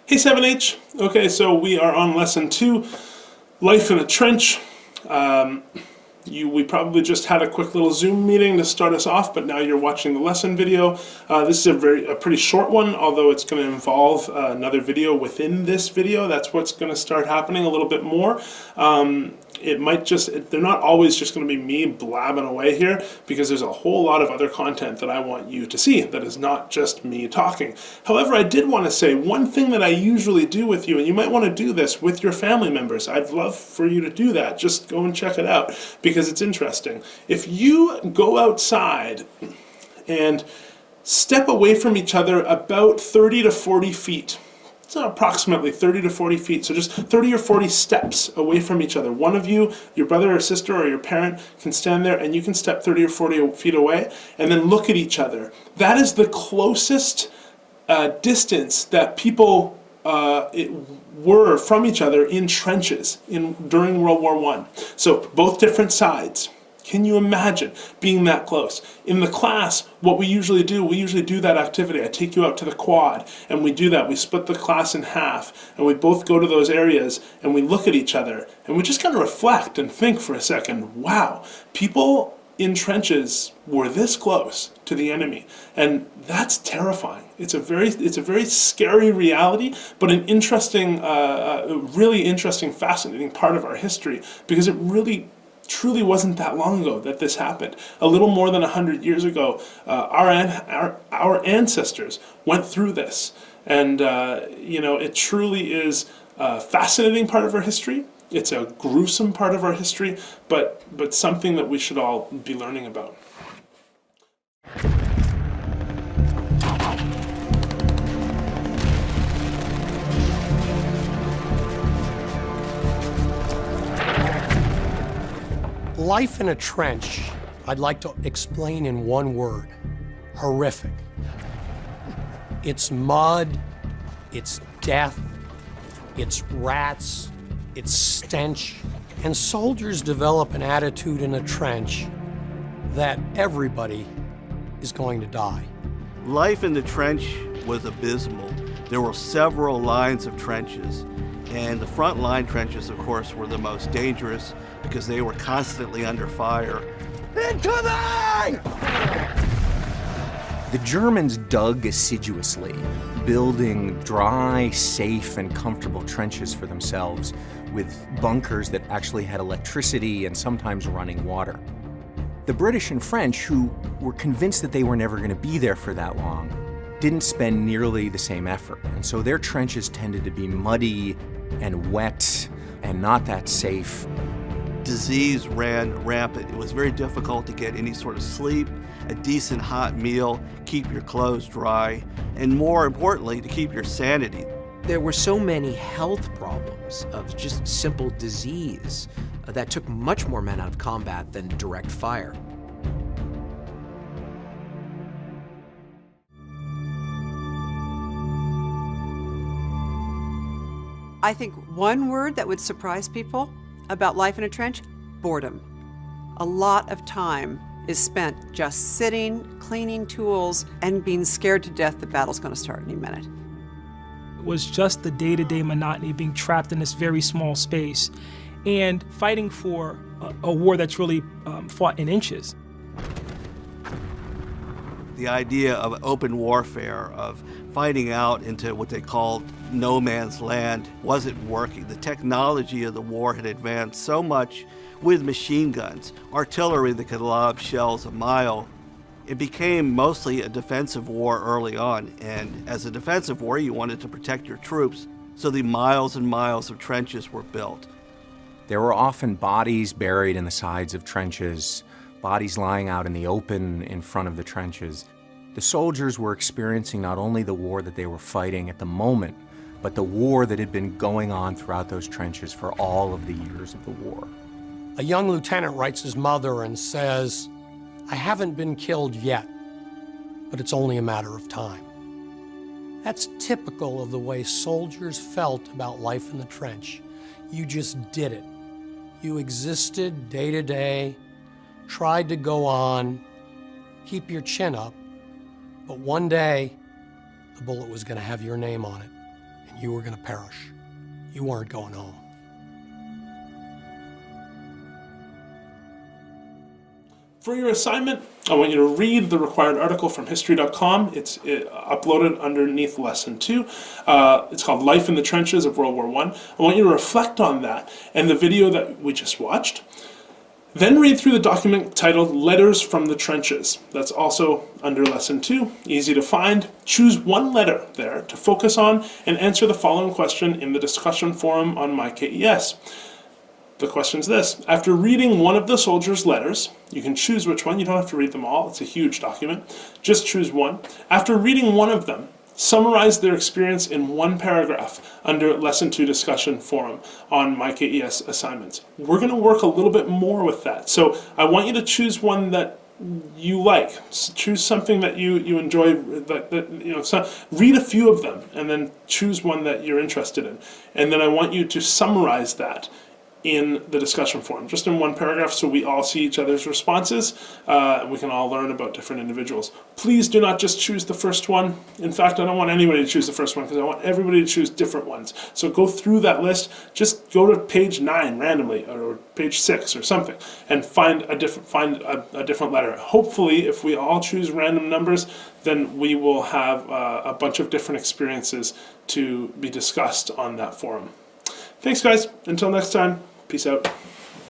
Hey 7H. Okay, so we are on lesson 2, Life in a Trench. We probably just had a quick little Zoom meeting to start us off, but now you're watching the lesson video. This is a pretty short one, although it's going to involve another video within this video. That's what's going to start happening a little bit more. They're not always just going to be me blabbing away here, because there's a whole lot of other content that I want you to see that is not just me talking. However, I did want to say one thing that I usually do with you, and you might want to do this with your family members. I'd love for you to do that. Just go and check it out, because it's interesting. If you go outside and step away from each other about 30 to 40 feet, so approximately 30 to 40 feet, so just 30 or 40 steps away from each other. One of you, your brother or sister or your parent, can stand there and you can step 30 or 40 feet away and then look at each other. That is the closest distance that people were from each other in trenches during World War I. So both different sides. Can you imagine being that close? In the class, what we usually do that activity. I take you out to the quad and we do that. We split the class in half and we both go to those areas and we look at each other and we just kind of reflect and think for a second, wow, people in trenches were this close to the enemy, and that's terrifying. It's a very scary reality, but an interesting, really interesting, fascinating part of our history, because it really truly wasn't that long ago that this happened. A little more than 100 years ago, our ancestors went through this, and it truly is a fascinating part of our history. It's a gruesome part of our history, but something that we should all be learning about. Life in a trench, I'd like to explain in one word: horrific. It's mud, it's death, it's rats, it's stench, and soldiers develop an attitude in a trench that everybody is going to die. Life in the trench was abysmal. There were several lines of trenches, and the front line trenches, of course, were the most dangerous because they were constantly under fire. Incoming! The Germans dug assiduously, building dry, safe, and comfortable trenches for themselves with bunkers that actually had electricity and sometimes running water. The British and French, who were convinced that they were never going to be there for that long, didn't spend nearly the same effort, and so their trenches tended to be muddy and wet and not that safe. Disease ran rampant. It was very difficult to get any sort of sleep, a decent hot meal, keep your clothes dry, and more importantly, to keep your sanity. There were so many health problems of just simple disease that took much more men out of combat than direct fire. I think one word that would surprise people about life in a trench: boredom. A lot of time is spent just sitting, cleaning tools, and being scared to death the battle's going to start any minute. It was just the day-to-day monotony of being trapped in this very small space and fighting for a war that's really fought in inches. The idea of open warfare, of fighting out into what they called no man's land, wasn't working. The technology of the war had advanced so much with machine guns, artillery that could lob shells a mile. It became mostly a defensive war early on, and as a defensive war, you wanted to protect your troops, so the miles and miles of trenches were built. There were often bodies buried in the sides of trenches, bodies lying out in the open in front of the trenches. The soldiers were experiencing not only the war that they were fighting at the moment, but the war that had been going on throughout those trenches for all of the years of the war. A young lieutenant writes his mother and says, "I haven't been killed yet, but it's only a matter of time." That's typical of the way soldiers felt about life in the trench. You just did it. You existed day to day, tried to go on, keep your chin up, but one day, the bullet was going to have your name on it, you were going to perish. You weren't going home. For your assignment, I want you to read the required article from History.com. It's uploaded underneath Lesson 2. It's called Life in the Trenches of World War I. I want you to reflect on that and the video that we just watched. Then read through the document titled Letters from the Trenches. That's also under Lesson 2, easy to find. Choose one letter there to focus on and answer the following question in the discussion forum on MyKES. The question's this: after reading one of the soldiers' letters, you can choose which one, you don't have to read them all, it's a huge document, just choose one. After reading one of them, summarize their experience in one paragraph under Lesson 2 discussion forum on MyKES assignments. We're going to work a little bit more with that, so I want you to choose one that you like. Choose something that you enjoy, read a few of them and then choose one that you're interested in, and then I want you to summarize that in the discussion forum, just in one paragraph, so we all see each other's responses. We can all learn about different individuals. Please do not just choose the first one. In fact, I don't want anybody to choose the first one because I want everybody to choose different ones. So go through that list, just go to page 9 randomly, or page 6 or something, and find a different letter. Hopefully, if we all choose random numbers, then we will have a bunch of different experiences to be discussed on that forum. Thanks, guys. Until next time. Peace out.